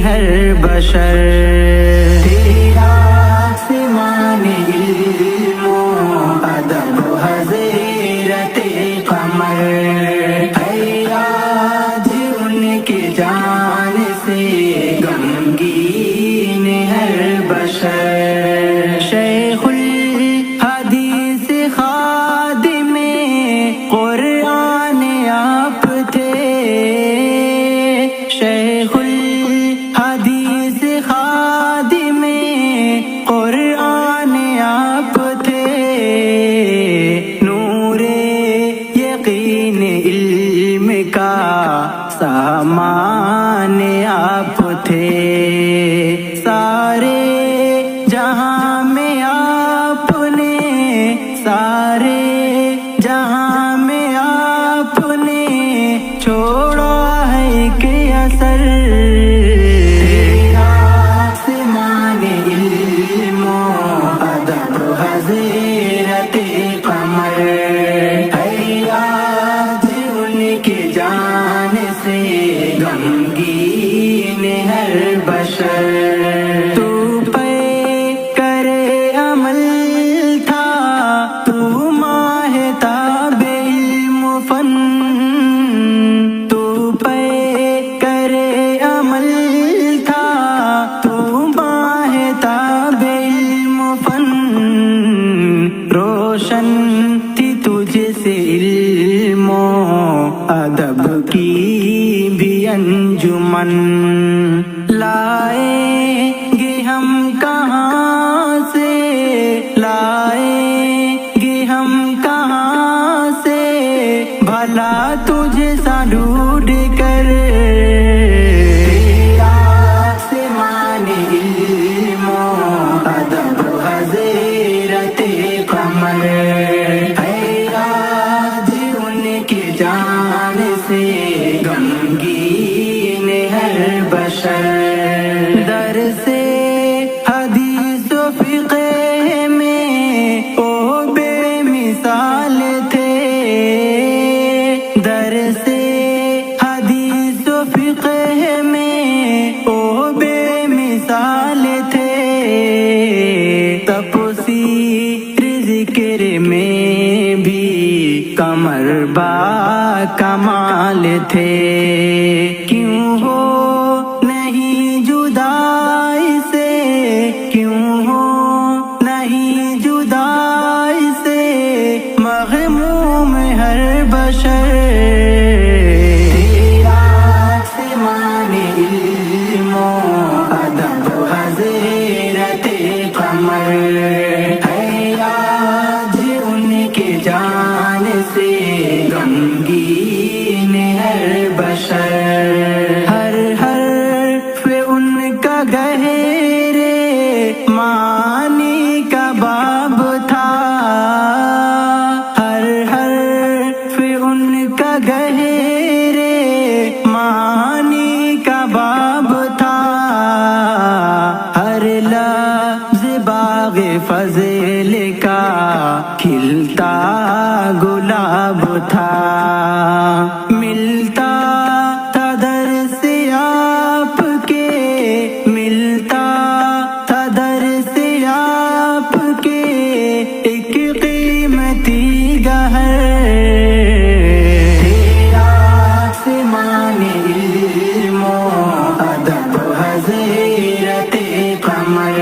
ہر بشر تیرا آسمان علم و ادب حضرت قمر ہے آج ان کی جان سے غمگین ہر بشر شیخ الحدیث خادم قرآن آپ تھے شیخ الحدیث خادم قرآن آپ تھے نور یقین علم کا سامان آپ تھے سارے جہاں میں آپ نے سارے جہاں میں آپ نے چھوڑا ہے کہ اثر تیرا آسمان علم و ادب حضرت قمر ہے آج ان کی جان سے غمگین ہر بشر تو پہ کرے عمل تھا تو ماہتاب علم و فن تو پہ کرے عمل تھا تو ماہتاب علم و فن روشن تھی تجھ سے علم و ادب کی بھی انجمن لائیں گے ہم کہاں سے لائیں گے ہم کہاں سے بھلا تجھے سا ڈھونڈ کر تیرا آسمان علم و ادب حضرت قمر ہے آج ان کی جان سے غمگین ہر بشر در سے حدیث و فقہ میں او بے مثال تھے در سے حدیث و فقہ میں او بے مثال تھے تفسیر ذکر میں بھی قمر با کمال تھے کیوں ہو نہیں جدا سے کیوں ہو نہیں جدا سے مغموم ہر بشر تیرا آسمان علم و ادب حضرت قمر ہے آج ان کی جان سے غمگین ہر بشر ہر حرف ان کا گہرے معنی کا باب تھا ہر حرف ان کا گہرے معنی کا باب تھا ہر لفظ باغ فضل کا کھلتا گلاب تھا ملتا تھا در سے آپ کے ملتا تھا در سے آپ کے ایک قیمتی گہر تیرا آسمان علم و ادب حضرت قمر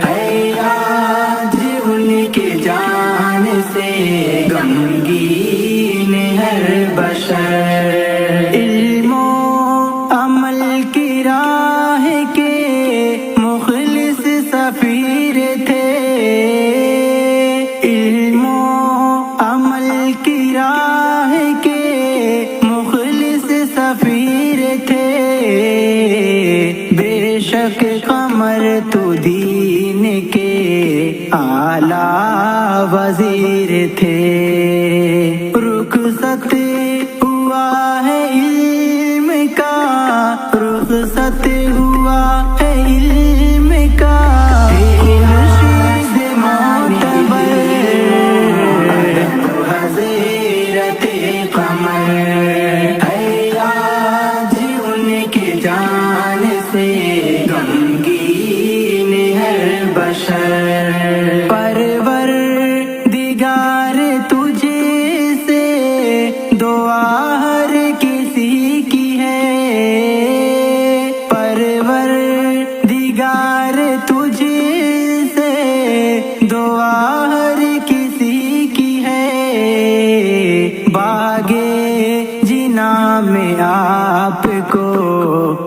ہے آج ان کی جان سے غمگین ہر بشر علم و عمل کی راہ کے مخلص سفیر تھے علم و عمل کی راہ کے مخلص سفیر تھے بے شک قمر تو دین کے اعلیٰ وزیر تھے رخصت ہوا ہے علم کا رخصت ہوا ہے علم کا خورشید معتبر حضرت قمر ہے آج ان کی جان سے بشر پروردگار تجھے سے دعا ہر کسی کی ہے پروردگار تجھے سے دعا ہر کسی کی ہے باغے جنا میں آپ کو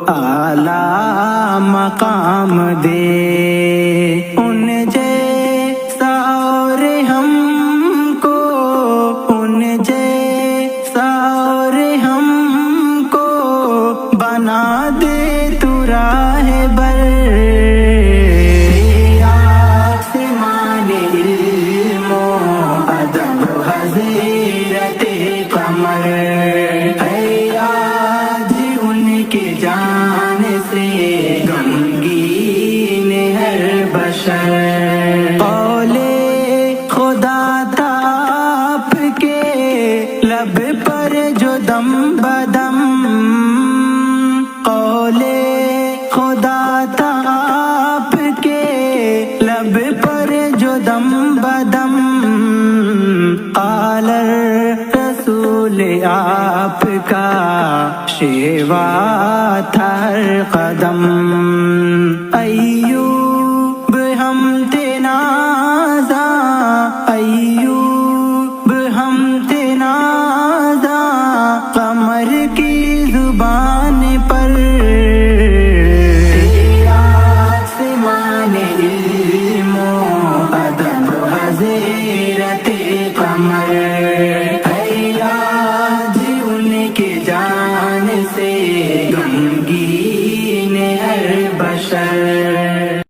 اعلیٰ مقام دے ان جیسا اور ہم کو ان جیسا اور ہم کو بنا دے تو راہ بر آسمان علم و ادب حضرت قمر ہے آج ان کے جان سے غمگین ہر بشر قول خدا تھا آپ کے لب پر جو دم بدم قول خدا تھا آپ کے لب پر جو دم بدم قال رسول آپ کا شیوا تھا ہر قدم ایوب ہم تھے نازا ایوب ہم تھے نازا قمر کی زبان پر آسمان علم و ادب حضرت قمر ہے آج ان کے جان سے